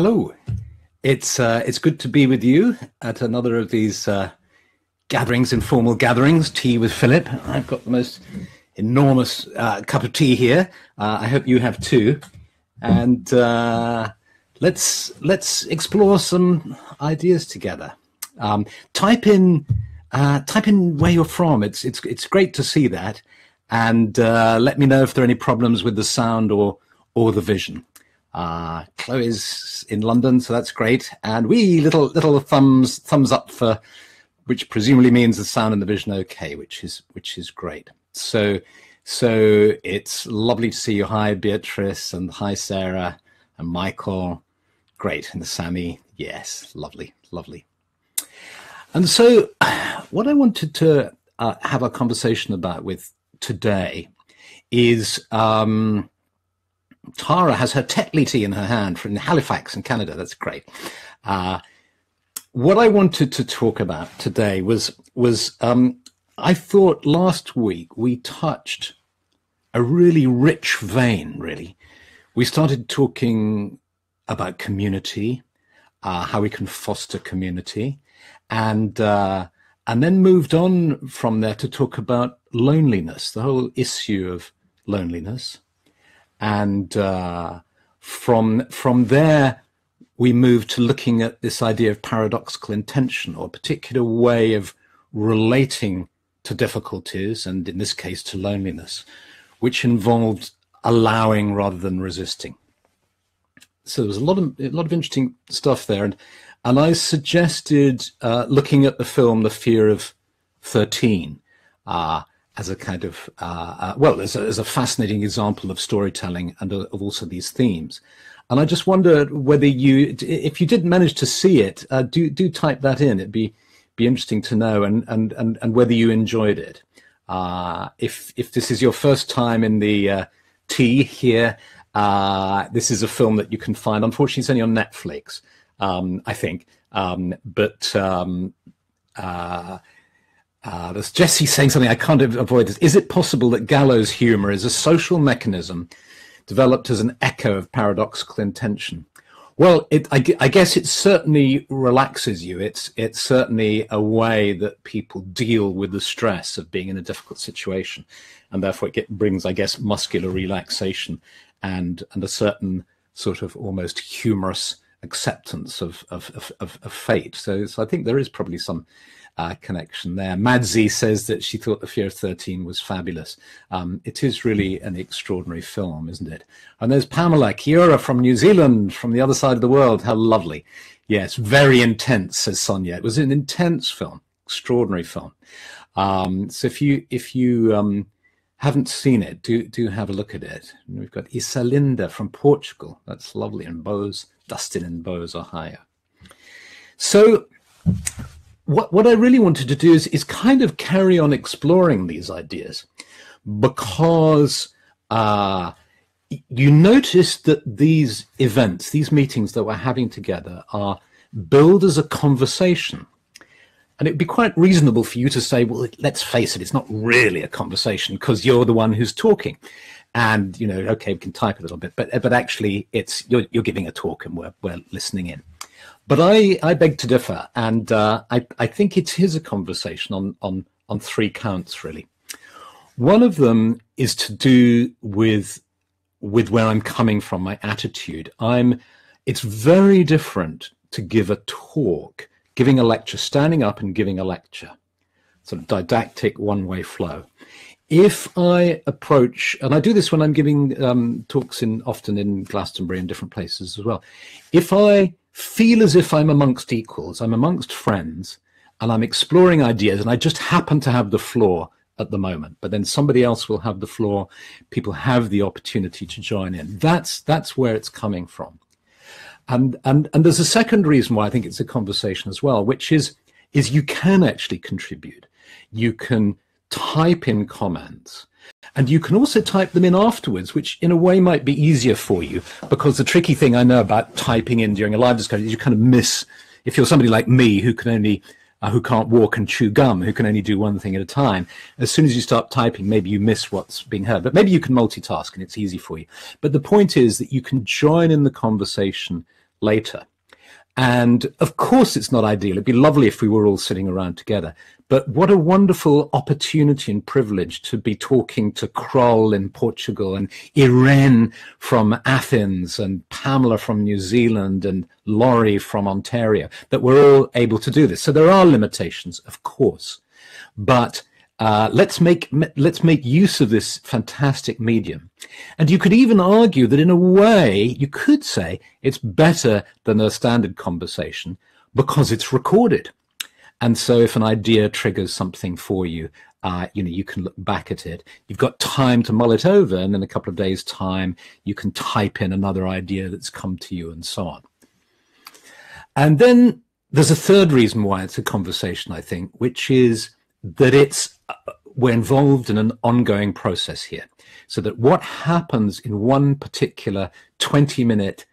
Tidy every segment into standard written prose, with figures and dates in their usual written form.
Hello. It's good to be with you at another of these gatherings, informal gatherings. Tea with Philip. I've got the most enormous cup of tea here. I hope you have too. And let's explore some ideas together. Type in where you're from. It's great to see that, and let me know if there are any problems with the sound or the vision. Chloe's in London, so that's great. And we little thumbs up for, which presumably means the sound and the vision okay, which is great. So it's lovely to see you. Hi Beatrice, and hi Sarah and Michael. Great. And Sammy, yes, lovely. And so what I wanted to have a conversation about with today is Tara has her Tetley tea in her hand from Halifax in Canada. That's great. What I wanted to talk about today was I thought last week we touched a really rich vein, really. We started talking about community, how we can foster community, and then moved on from there to talk about loneliness, the whole issue of loneliness. And from there, we moved to looking at this idea of paradoxical intention, or a particular way of relating to difficulties, and in this case to loneliness, which involved allowing rather than resisting. So there was a lot of interesting stuff there, and I suggested looking at the film The Fear of 13 as a kind of as a fascinating example of storytelling and of also these themes. And I just wondered whether if you did manage to see it, do type that in. It'd be interesting to know, and whether you enjoyed it. If this is your first time in the tea here, this is a film that you can find. Unfortunately, it's only on Netflix, I think. There's Jesse saying something I can't avoid. This. Is it possible that gallows humor is a social mechanism developed as an echo of paradoxical intention? Well, I guess it certainly relaxes you. It's certainly a way that people deal with the stress of being in a difficult situation, and therefore it brings, I guess, muscular relaxation and a certain sort of almost humorous acceptance of fate. So I think there is probably some connection there. Madzi says that she thought The Fear of 13 was fabulous. It is really an extraordinary film, isn't it? And there's Pamela Kiora from New Zealand, from the other side of the world. How lovely. Yes, very intense, says Sonia. It was an intense film, extraordinary film. So if you haven't seen it, do have a look at it. And we've got Isalinda from Portugal. That's lovely. And Dustin in Bose, Ohio. So what I really wanted to do is kind of carry on exploring these ideas, because you notice that these events, these meetings that we're having together, are billed as a conversation. And it'd be quite reasonable for you to say, well, let's face it, it's not really a conversation because you're the one who's talking. And, okay, we can type a little bit, but actually you're giving a talk and we're listening in. But I beg to differ, and I think it is a conversation on three counts, really. One of them is to do with where I'm coming from, my attitude. It's very different to give a talk, giving a lecture, standing up and giving a lecture, sort of didactic one-way flow. If I approach, and I do this when I'm giving talks often in Glastonbury and different places as well, if I feel as if I'm amongst equals, I'm amongst friends, and I'm exploring ideas, and I just happen to have the floor at the moment, but then somebody else will have the floor, people have the opportunity to join in. That's where it's coming from. And there's a second reason why I think it's a conversation as well, which is you can actually contribute. You can type in comments, and you can also type them in afterwards, which in a way might be easier for you, because the tricky thing I know about typing in during a live discussion is you kind of miss, if you're somebody like me who can't walk and chew gum, who can only do one thing at a time, as soon as you start typing, maybe you miss what's being heard. But maybe you can multitask and it's easy for you. But the point is that you can join in the conversation later. And of course, it's not ideal. It'd be lovely if we were all sitting around together. But what a wonderful opportunity and privilege to be talking to Kroll in Portugal and Irene from Athens and Pamela from New Zealand and Laurie from Ontario, that we're all able to do this. So there are limitations, of course, but let's make use of this fantastic medium. And you could even argue that in a way, you could say it's better than a standard conversation because it's recorded. And so if an idea triggers something for you, you can look back at it. You've got time to mull it over, and in a couple of days' time, you can type in another idea that's come to you and so on. And then there's a third reason why it's a conversation, I think, which is that we're involved in an ongoing process here. So that what happens in one particular 20-minute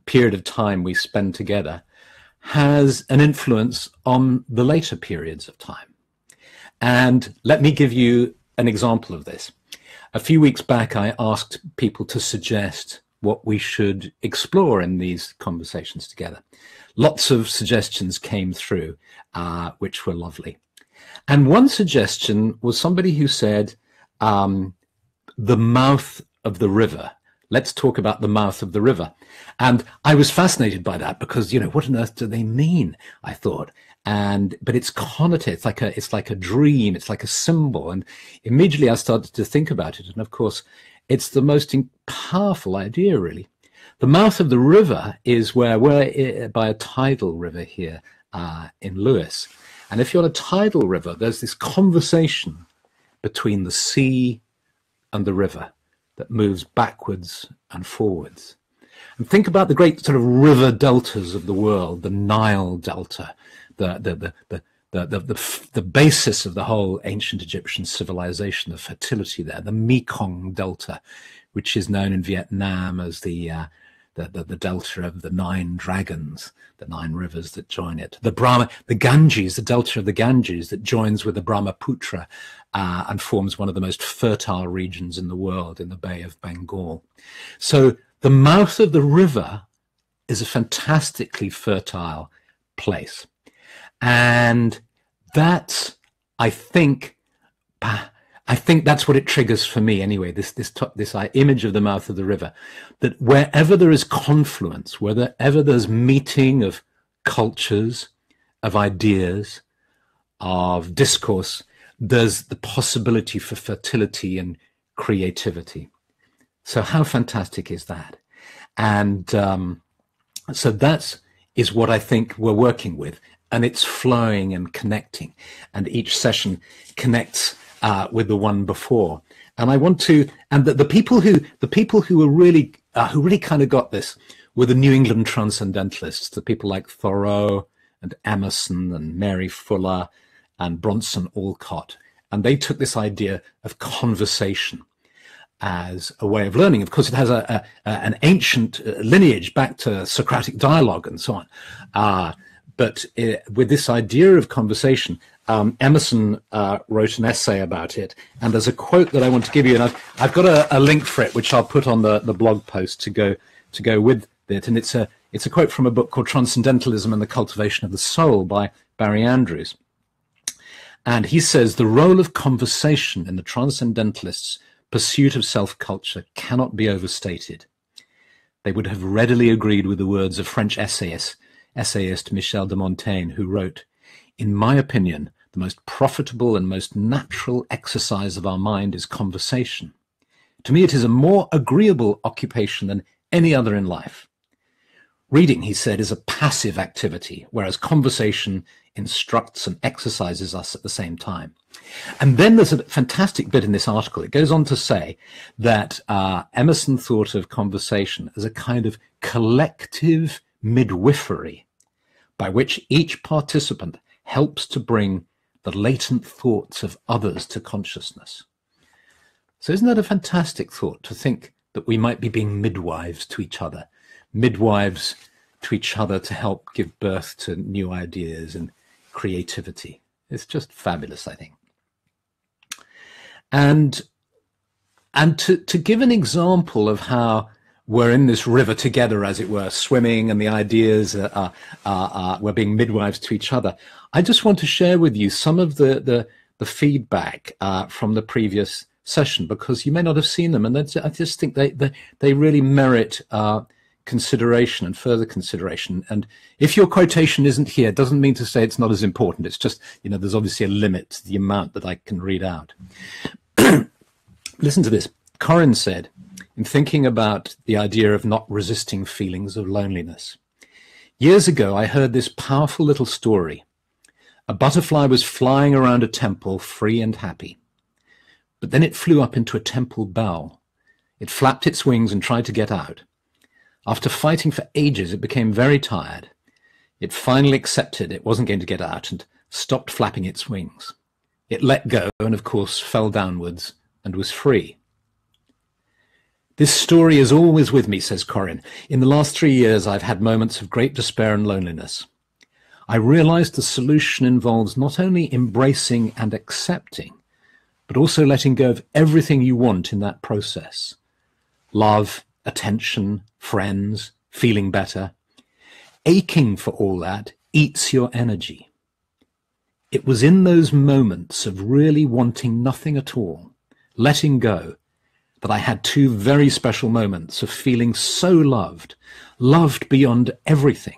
period of time we spend together has an influence on the later periods of time. And let me give you an example of this. A few weeks back, I asked people to suggest what we should explore in these conversations together. Lots of suggestions came through, which were lovely. And one suggestion was somebody who said, the mouth of the river. Let's talk about the mouth of the river. And I was fascinated by that because, what on earth do they mean? I thought. But it's connotated, it's like a dream, it's like a symbol. And immediately I started to think about it. And of course, it's the most powerful idea, really. The mouth of the river is where we're by a tidal river here in Lewis. And if you're on a tidal river, there's this conversation between the sea and the river that moves backwards and forwards. And think about the great sort of river deltas of the world, the Nile Delta, the basis of the whole ancient Egyptian civilization, the fertility there, the Mekong Delta, which is known in Vietnam as the delta of the 9 dragons, the 9 rivers that join it. The Ganges, the delta of the Ganges that joins with the Brahmaputra and forms one of the most fertile regions in the world in the Bay of Bengal. So the mouth of the river is a fantastically fertile place. And that's, I think that's what it triggers for me anyway, this image of the mouth of the river, that wherever there is confluence, wherever there's meeting of cultures, of ideas, of discourse, there's the possibility for fertility and creativity. So how fantastic is that? And so that is what I think we're working with, and it's flowing and connecting, and each session connects with the one before. And I want to, and the people who were really kind of got this were the New England transcendentalists, the people like Thoreau and Emerson and Mary Fuller and Bronson Alcott. And they took this idea of conversation as a way of learning. Of course, it has an ancient lineage back to Socratic dialogue and so on. But with this idea of conversation, Emerson wrote an essay about it, and there's a quote that I want to give you, and I've got a link for it, which I'll put on the blog post to go with it. And it's a quote from a book called Transcendentalism and the Cultivation of the Soul by Barry Andrews. And he says, the role of conversation in the Transcendentalists' pursuit of self-culture cannot be overstated. They would have readily agreed with the words of French essayist Michel de Montaigne, who wrote, "In my opinion, the most profitable and most natural exercise of our mind is conversation. To me, it is a more agreeable occupation than any other in life. Reading," he said, "is a passive activity, whereas conversation instructs and exercises us at the same time." And then there's a fantastic bit in this article. It goes on to say that Emerson thought of conversation as a kind of collective midwifery by which each participant helps to bring the latent thoughts of others to consciousness. So isn't that a fantastic thought, to think that we might be being midwives to each other to help give birth to new ideas and creativity? It's just fabulous, I think. And to give an example of how we're in this river together, as it were, swimming, and the ideas we're being midwives to each other. I just want to share with you some of the feedback from the previous session, because you may not have seen them, and I just think they really merit consideration and further consideration. And if your quotation isn't here, it doesn't mean to say it's not as important. It's just, you know, there's obviously a limit to the amount that I can read out. Listen to this. Koren said, in thinking about the idea of not resisting feelings of loneliness, years ago I heard this powerful little story. A butterfly was flying around a temple, free and happy. But then it flew up into a temple bell. It flapped its wings and tried to get out. After fighting for ages, it became very tired. It finally accepted it wasn't going to get out and stopped flapping its wings. It let go and, of course, fell downwards and was free. This story is always with me, says Koren. In the last 3 years, I've had moments of great despair and loneliness. I realized the solution involves not only embracing and accepting, but also letting go of everything you want in that process. Love, attention, friends, feeling better. Aching for all that eats your energy. It was in those moments of really wanting nothing at all, letting go, that I had 2 very special moments of feeling so loved, loved beyond everything.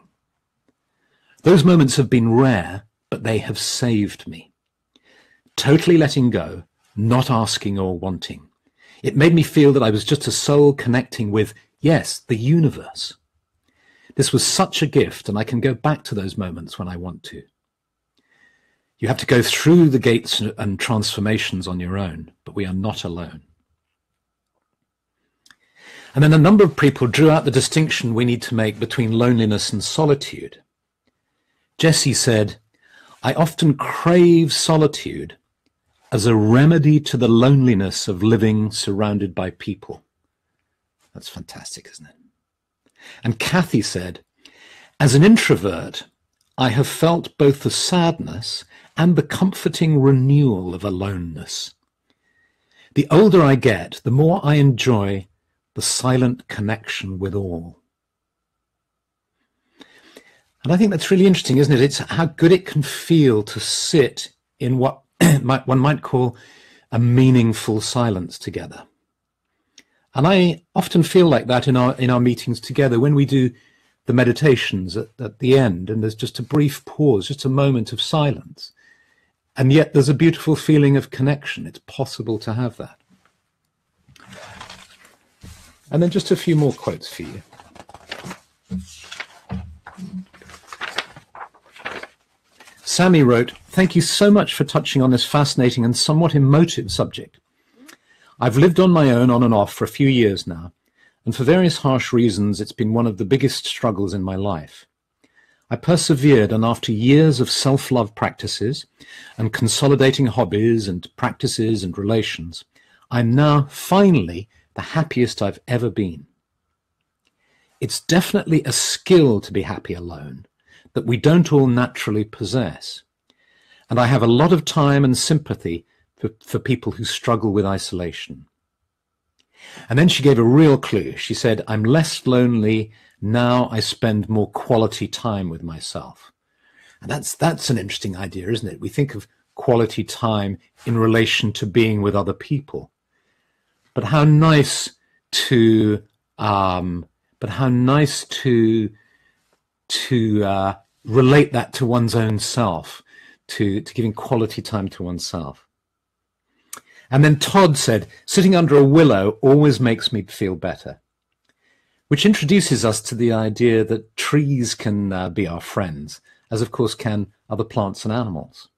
Those moments have been rare, but they have saved me. Totally letting go, not asking or wanting. It made me feel that I was just a soul connecting with, yes, the universe. This was such a gift, and I can go back to those moments when I want to. You have to go through the gates and transformations on your own, but we are not alone. And then a number of people drew out the distinction we need to make between loneliness and solitude. Jessie said, I often crave solitude as a remedy to the loneliness of living surrounded by people. That's fantastic, isn't it? And Kathy said, as an introvert, I have felt both the sadness and the comforting renewal of aloneness. The older I get, the more I enjoy the silent connection with all. And I think that's really interesting, isn't it? It's how good it can feel to sit in what one might call a meaningful silence together. And I often feel like that in our meetings together when we do the meditations at the end, and there's just a brief pause, just a moment of silence. And yet there's a beautiful feeling of connection. It's possible to have that. And then just a few more quotes for you. Sammy wrote, thank you so much for touching on this fascinating and somewhat emotive subject. I've lived on my own on and off for a few years now, and for various harsh reasons, it's been one of the biggest struggles in my life. I persevered, and after years of self-love practices and consolidating hobbies and practices and relations, I'm now finally the happiest I've ever been. It's definitely a skill to be happy alone that we don't all naturally possess. And I have a lot of time and sympathy for people who struggle with isolation. And then she gave a real clue. She said, I'm less lonely now. I spend more quality time with myself. And that's an interesting idea, isn't it? We think of quality time in relation to being with other people. But how nice to relate that to one's own self, to giving quality time to oneself. And then Todd said, sitting under a willow always makes me feel better, which introduces us to the idea that trees can be our friends, as of course can other plants and animals.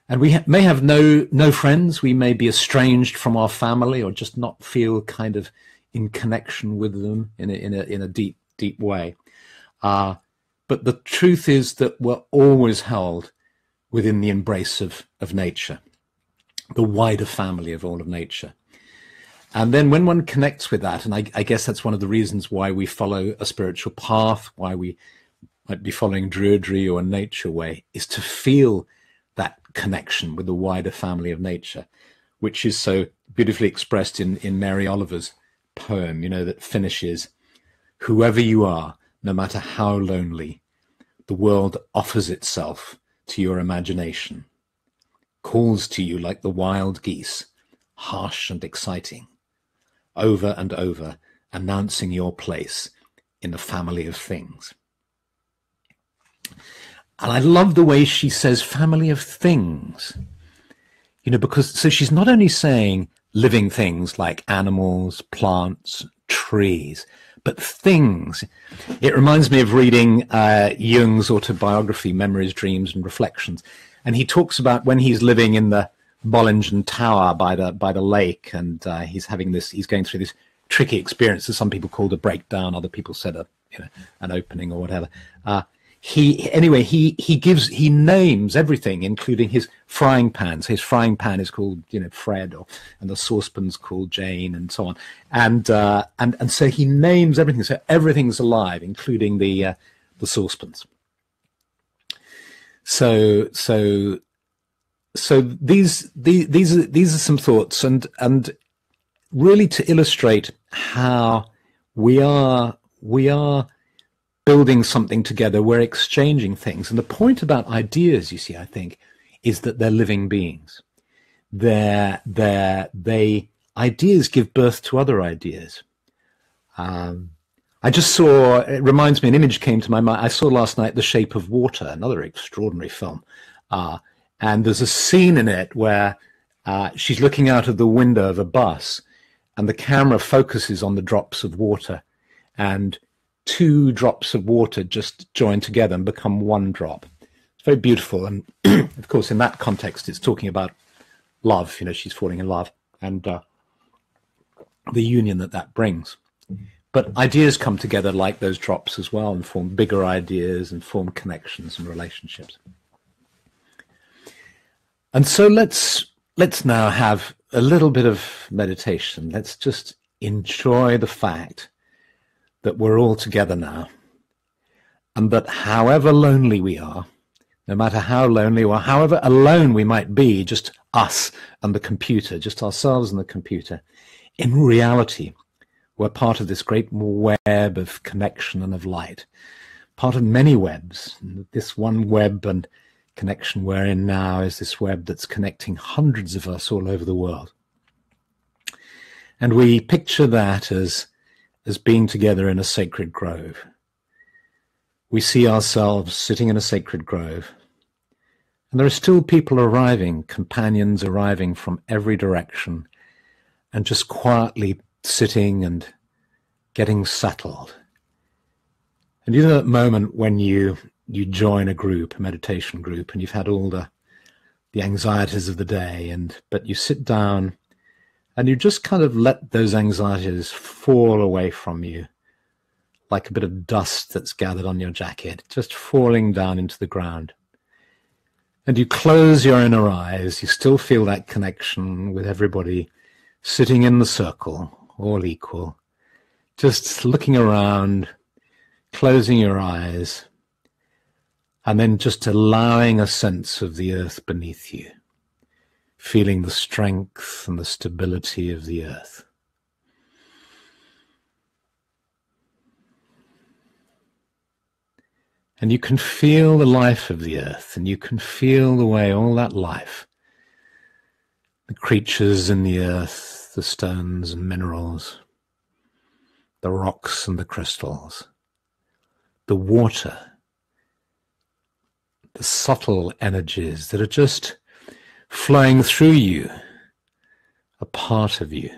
And we may have no friends. We may be estranged from our family or just not feel kind of in connection with them in a deep way. But the truth is that we're always held within the embrace of nature, the wider family of all of nature. And then when one connects with that, and I guess that's one of the reasons why we follow a spiritual path, why we might be following Druidry or a nature way, is to feel that connection with the wider family of nature, which is so beautifully expressed in Mary Oliver's poem, you know, that finishes, "Whoever you are, no matter how lonely, the world offers itself to your imagination, calls to you like the wild geese, harsh and exciting, over and over, announcing your place in the family of things." And I love the way she says family of things, you know, because so she's not only saying living things like animals, plants, trees, but things. It reminds me of reading Jung's autobiography, Memories, Dreams, and Reflections. And he talks about when he's living in the Bollingen Tower by the lake, and he's going through this tricky experience that some people called a breakdown, other people said an opening or whatever. He names everything, including his frying pans. His frying pan is called, Fred, and the saucepan's called Jane, and so on. And so he names everything. So everything's alive, including the saucepans. So these are some thoughts, and really to illustrate how we are building something together. We're exchanging things. And the point about ideas, you see, I think, is that they're living beings. Ideas give birth to other ideas. I just saw, it reminds me, an image came to my mind. I saw last night The Shape of Water, another extraordinary film. And there's a scene in it where she's looking out of the window of a bus, and the camera focuses on the drops of water, and 2 drops of water just join together and become 1 drop. It's very beautiful. And of course, in that context, it's talking about love. She's falling in love, and the union that brings. But ideas come together like those drops as well, and form bigger ideas and form connections and relationships. And so let's now have a little bit of meditation. Let's just enjoy the fact that we're all together now, and that however lonely we are, no matter how lonely or however alone we might be, just us and the computer, just ourselves and the computer, in reality, we're part of this great web of connection and of light, part of many webs. This one web and connection we're in now is this web that's connecting hundreds of us all over the world. And we picture that as being together in a sacred grove. We see ourselves sitting in a sacred grove, and there are still people arriving, companions arriving from every direction, and just quietly sitting and getting settled. And that moment when you join a group, a meditation group, and you've had all the anxieties of the day, but you sit down and you just kind of let those anxieties fall away from you, like a bit of dust that's gathered on your jacket, just falling down into the ground. And you close your inner eyes. You still feel that connection with everybody sitting in the circle, all equal, just looking around, closing your eyes, and then just allowing a sense of the earth beneath you, feeling the strength and the stability of the earth. And you can feel the life of the earth, and you can feel the way all that life, the creatures in the earth, the stones and minerals, the rocks and the crystals, the water, the subtle energies that are just flowing through you, a part of you.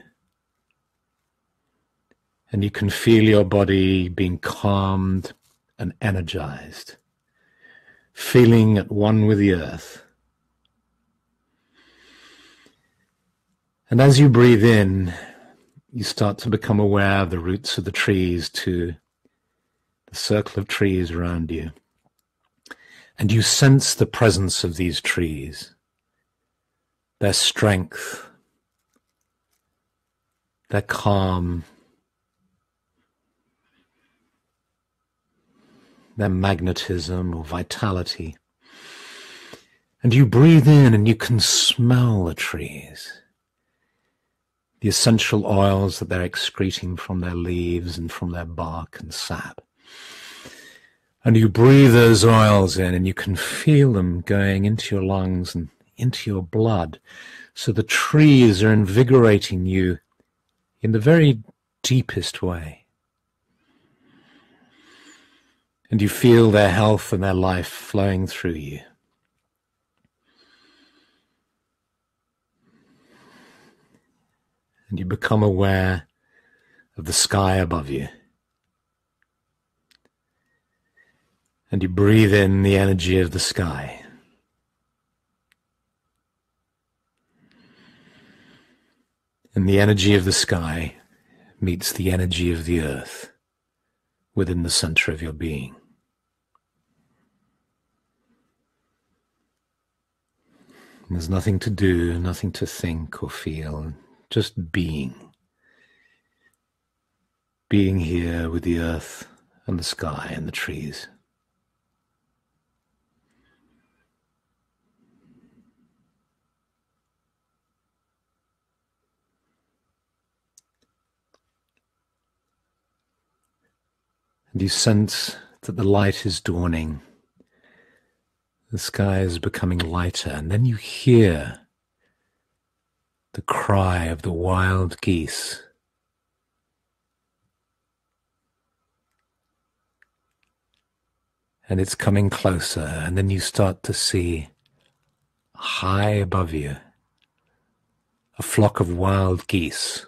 And you can feel your body being calmed and energized, feeling at one with the earth. And as you breathe in, you start to become aware of the roots of the trees, to the circle of trees around you. And you sense the presence of these trees, their strength, their calm, their magnetism or vitality. And you breathe in and you can smell the trees. the essential oils that they're excreting from their leaves and from their bark and sap. And you breathe those oils in, and you can feel them going into your lungs and into your blood. So the trees are invigorating you in the very deepest way. And you feel their health and their life flowing through you. And you become aware of the sky above you. And you breathe in the energy of the sky. And the energy of the sky meets the energy of the earth within the center of your being. And there's nothing to do, nothing to think or feel, just being. Being here with the earth and the sky and the trees. And you sense that the light is dawning. The sky is becoming lighter, and then you hear the cry of the wild geese. And it's coming closer, and then you start to see high above you a flock of wild geese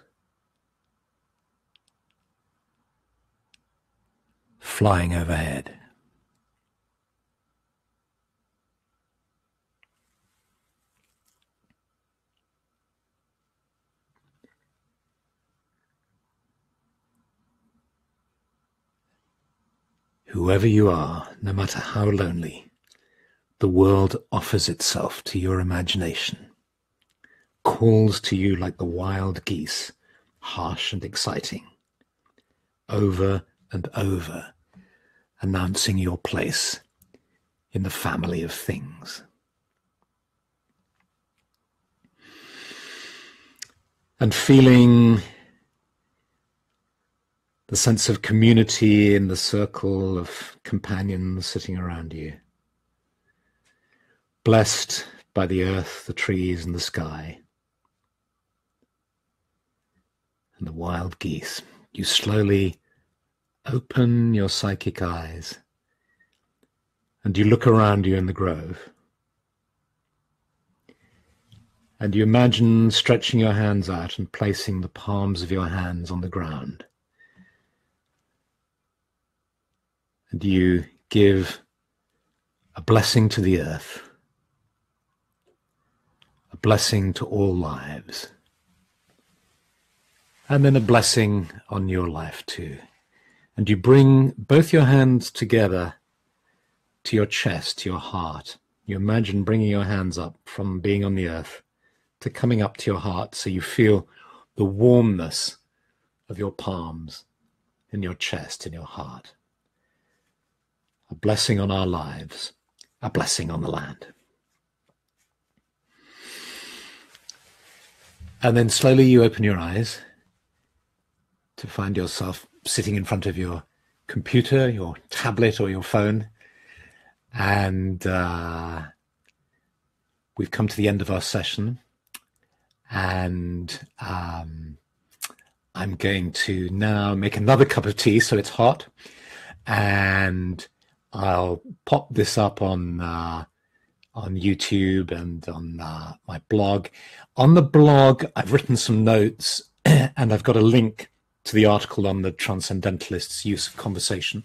flying overhead. Whoever you are, no matter how lonely, the world offers itself to your imagination, calls to you like the wild geese, harsh and exciting, over and over, announcing your place in the family of things. And feeling the sense of community in the circle of companions sitting around you, blessed by the earth, the trees, and the sky, and the wild geese, you slowly open your psychic eyes and you look around you in the grove, and you imagine stretching your hands out and placing the palms of your hands on the ground. And you give a blessing to the earth, a blessing to all lives, and then a blessing on your life too. And you bring both your hands together to your chest, to your heart. You imagine bringing your hands up from being on the earth to coming up to your heart, so you feel the warmness of your palms in your chest, in your heart. A blessing on our lives, a blessing on the land. And then slowly you open your eyes to find yourself sitting in front of your computer, your tablet, or your phone. And we've come to the end of our session. And I'm going to now make another cup of tea so it's hot. And I'll pop this up on YouTube and on my blog. On the blog, I've written some notes and I've got a link to the article on the Transcendentalists' use of conversation.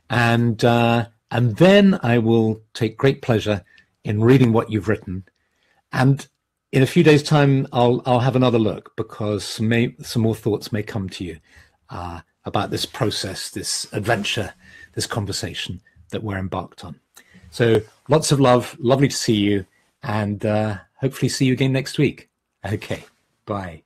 And then I will take great pleasure in reading what you've written. And in a few days' time, I'll have another look, because some more thoughts may come to you about this process, this adventure, this conversation that we're embarked on. So lots of love, lovely to see you, and hopefully see you again next week. Okay, bye.